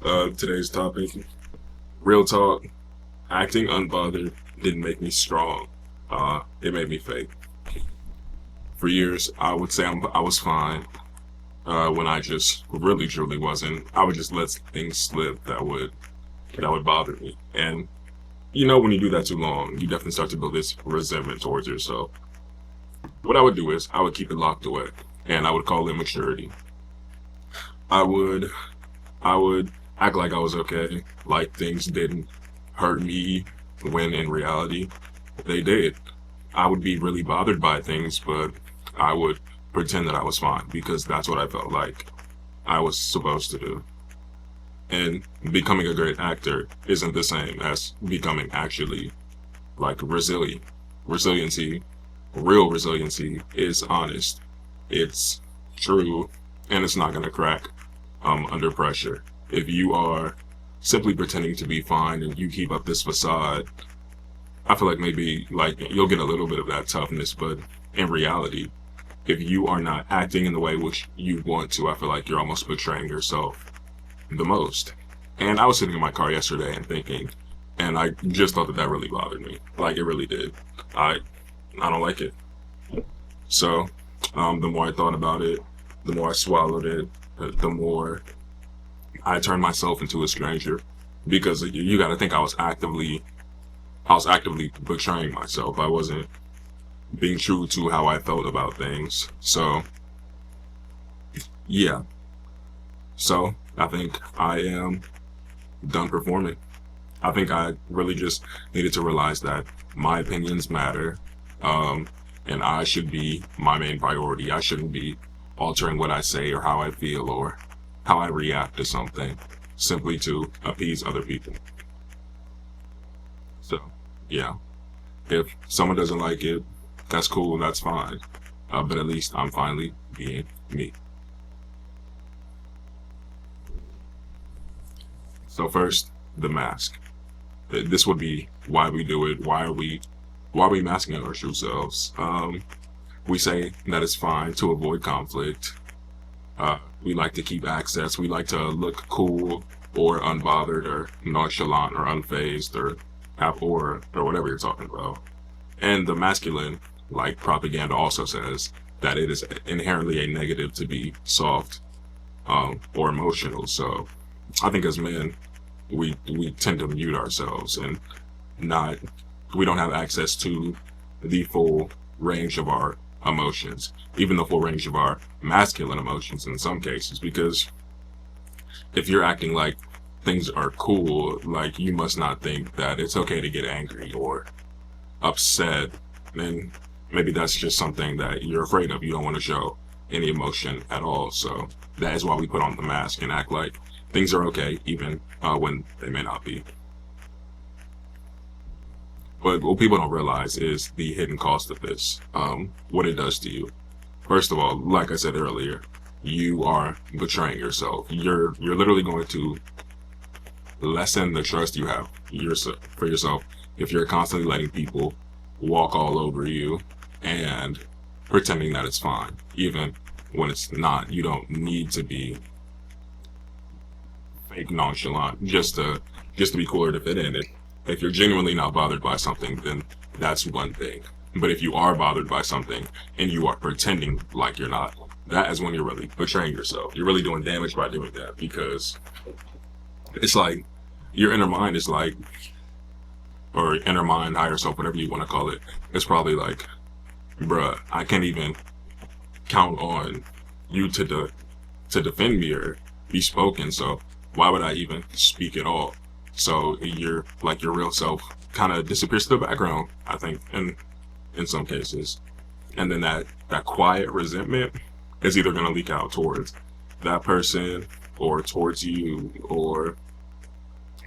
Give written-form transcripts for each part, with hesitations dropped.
Today's topic, real talk, acting unbothered didn't make me strong. It made me fake. For years, I would say I was fine. When I just really truly wasn't. I would just let things slip that would bother me. And when you do that too long, you definitely start to build this resentment towards yourself. What I would do is I would keep it locked away, and I would call it maturity. I would I would act like I was okay, like things didn't hurt me when in reality they did. I would be really bothered by things, but I would pretend that I was fine because that's what I felt like I was supposed to do. And becoming a great actor isn't the same as becoming actually like resilient. Resiliency, real resiliency is honest. It's true and it's not going to crack under pressure. If you are simply pretending to be fine and you keep up this facade, I feel like maybe like you'll get a little bit of that toughness, but in reality, if you are not acting in the way which you want to, I feel like you're almost betraying yourself the most. And I was sitting in my car yesterday and thinking, and I just thought that really bothered me. Like it really did. I I don't like it. So, the more I thought about it, the more I swallowed it, the more I turned myself into a stranger. Because you got to think I was actively betraying myself. I wasn't being true to how I felt about things. So, yeah. So, I think I am done performing. I think I really just needed to realize that my opinions matter, um, and I should be my main priority. I shouldn't be altering what I say or how I feel or how I react to something simply to appease other people. So, yeah, if someone doesn't like it, that's cool, that's fine. But at least I'm finally being me. So first, the mask. This would be why we do it. Why are we masking our true selves? We say that it's fine to avoid conflict. We like to keep access. We like to look cool or unbothered or nonchalant or unfazed or have aura or whatever you're talking about. And the masculine, like propaganda also says, that it is inherently a negative to be soft or emotional. So I think as men, we tend to mute ourselves and not we don't have access to the full range of our emotions, even the full range of our masculine emotions in some cases, because if you're acting like things are cool, like you must not think that it's okay to get angry or upset, then maybe that's just something that you're afraid of. You don't want to show any emotion at all. So that is why we put on the mask and act like things are okay, even when they may not be. But what people don't realize is the hidden cost of this, what it does to you. First of all, like I said earlier, you are betraying yourself. You're literally going to lessen the trust you have for yourself if you're constantly letting people walk all over you and pretending that it's fine, even when it's not. You don't need to be fake nonchalant just to be cooler to fit in. If you're genuinely not bothered by something, then that's one thing. But if you are bothered by something and you are pretending like you're not, that is when you're really betraying yourself. You're really doing damage by doing that because it's like your inner mind is like, or inner mind, higher self, whatever you want to call it, it's probably like, bruh, I can't even count on you to defend me or be spoken. So why would I even speak at all? So your real self kind of disappears to the background, I think, in some cases. And then that quiet resentment is either going to leak out towards that person or towards you or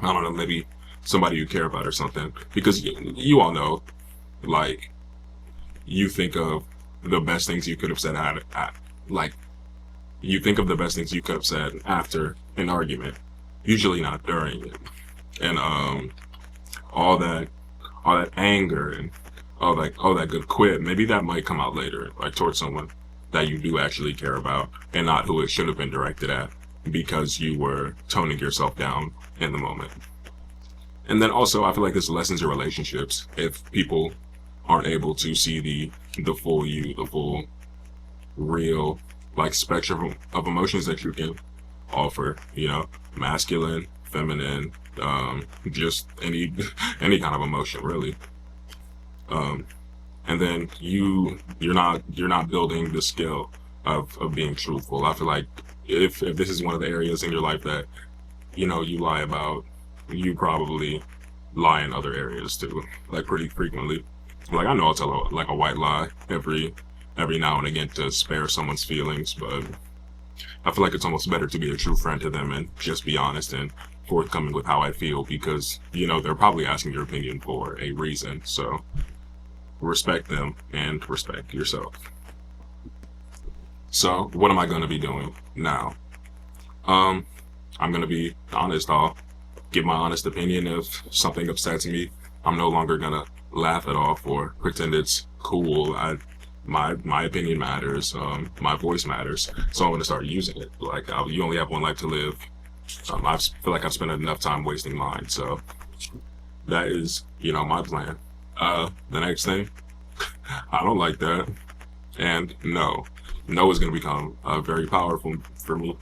I don't know, maybe somebody you care about or something. Because you all know, like, you think of the best things you could have said like, you think of the best things you could have said after an argument, usually not during it. And all that all that anger and all that good quit, maybe that might come out later, like towards someone that you do actually care about and not who it should have been directed at. because you were toning yourself down in the moment. And then also, I feel like this lessens your relationships if people aren't able to see the full you, the full real like spectrum of emotions that you can offer. You know, masculine, feminine, just any any kind of emotion really. Um, and then you're not building the skill of being truthful. I feel like if this is one of the areas in your life that you lie about, you probably lie in other areas too, like pretty frequently. Like I know I'll tell like a white lie every now and again to spare someone's feelings, but I feel like it's almost better to be a true friend to them and just be honest and forthcoming with how I feel, because they're probably asking your opinion for a reason. So respect them and respect yourself. So what am I going to be doing now? Um, I'm going to be honest. I'll give my honest opinion. If something upsets me, I'm no longer going to laugh it off or pretend it's cool. My opinion matters. My voice matters. So I'm going to start using it. Like you only have one life to live. I feel like I've spent enough time wasting mine. So that is, my plan. The next thing, I don't like that. And no is going to become very powerful for me.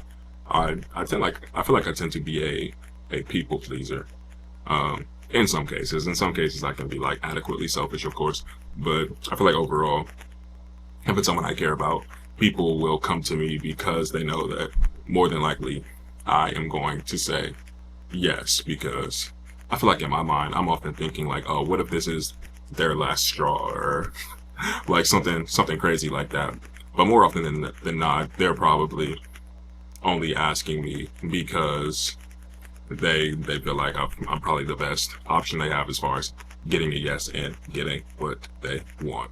I feel like I tend to be a people pleaser. In some cases I can be like adequately selfish, of course, but I feel like overall, if it's someone I care about, people will come to me because they know that more than likely I am going to say yes, because I feel like in my mind I'm often thinking like, oh, what if this is their last straw, or like something crazy like that. But more often than not, they're probably only asking me because they feel like I'm probably the best option they have as far as getting a yes and getting what they want.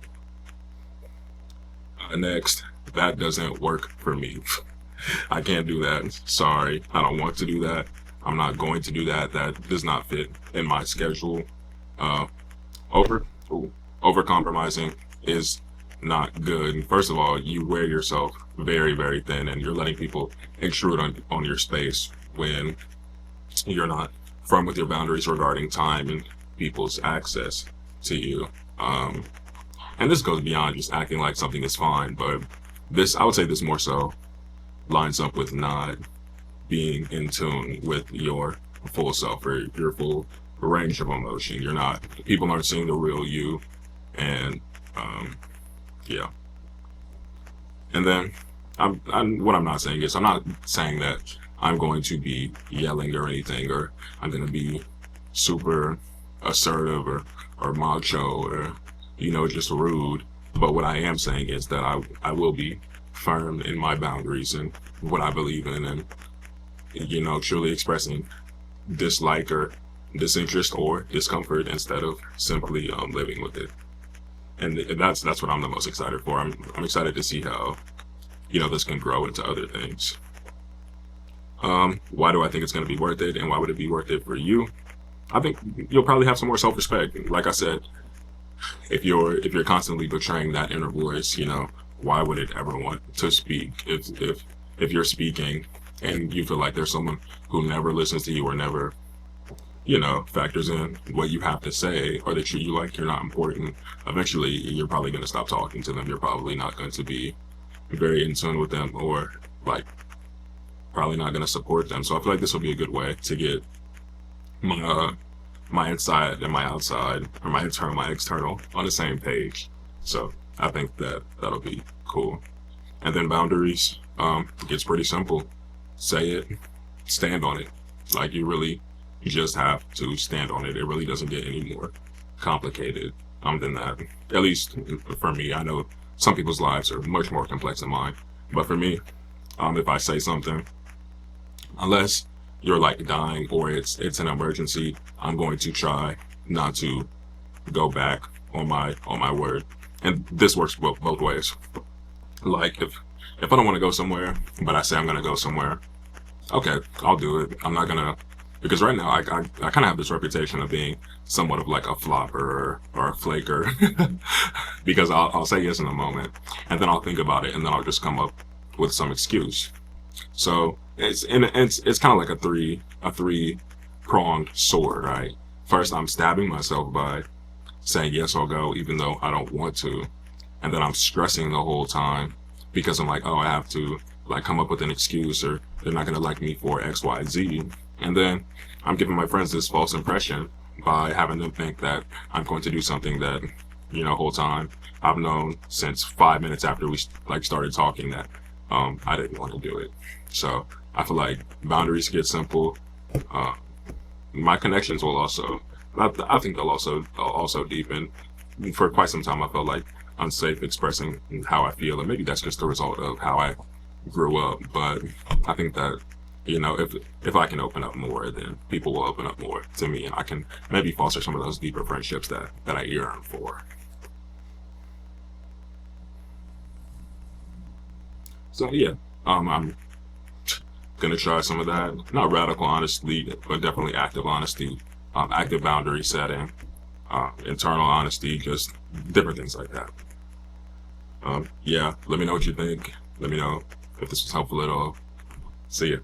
Next, that doesn't work for me. I can't do that. Sorry, I don't want to do that. I'm not going to do that. That does not fit in my schedule. Uh, over over compromising is not good. First of all, you wear yourself very, very thin, and you're letting people intrude on your space when you're not firm with your boundaries regarding time and people's access to you. And this goes beyond just acting like something is fine, but I would say this more so lines up with not being in tune with your full self or your full range of emotion. People aren't seeing the real you, and yeah. And then what I'm not saying is, I'm not saying that I'm going to be yelling or anything, or I'm going to be super assertive or macho or, just rude. But what I am saying is that I will be firm in my boundaries and what I believe in, and, truly expressing dislike or disinterest or discomfort instead of simply living with it. And that's what I'm the most excited for. I'm excited to see how this can grow into other things. Why do I think it's going to be worth it, and why would it be worth it for you? I think you'll probably have some more self-respect. Like I said, if you're constantly betraying that inner voice, why would it ever want to speak? If you're speaking and you feel like there's someone who never listens to you or never factors in what you have to say, or they treat you like you're not important, eventually you're probably going to stop talking to them. You're probably not going to be very in tune with them, or like probably not going to support them. So I feel like this will be a good way to get my inside and my outside, or my internal, my external, on the same page. So I think that'll be cool. And then boundaries, it's pretty simple. Say it, stand on it. Like you just have to stand on it. It really doesn't get any more complicated than that. At least for me. I know some people's lives are much more complex than mine. But for me, if I say something, unless you're like dying or it's an emergency, I'm going to try not to go back on my word. And this works both ways. Like if I don't want to go somewhere, but I say I'm going to go somewhere, okay, I'll do it. I'm not gonna, because right now I kind of have this reputation of being somewhat of like a flopper or a flaker, because I'll say yes in a moment, and then I'll think about it, and then I'll just come up with some excuse. So It's kind of like a three pronged sword, right? First, I'm stabbing myself by saying yes, I'll go, even though I don't want to, and then I'm stressing the whole time because I'm like, oh, I have to like come up with an excuse, or they're not gonna like me for X, Y, Z, and then I'm giving my friends this false impression by having them think that I'm going to do something that, whole time I've known since 5 minutes after we like started talking that I didn't want to do it. So I feel like boundaries get simple. Uh, my connections will also, I think they'll also deepen. For quite some time, I felt like unsafe expressing how I feel, and maybe that's just the result of how I grew up. But I think that if I can open up more, then people will open up more to me, and I can maybe foster some of those deeper friendships that I yearn for. So yeah, I'm gonna try some of that. Not radical honesty, but definitely active honesty, active boundary setting, internal honesty, just different things like that. Yeah, let me know what you think. Let me know if this was helpful at all. See ya.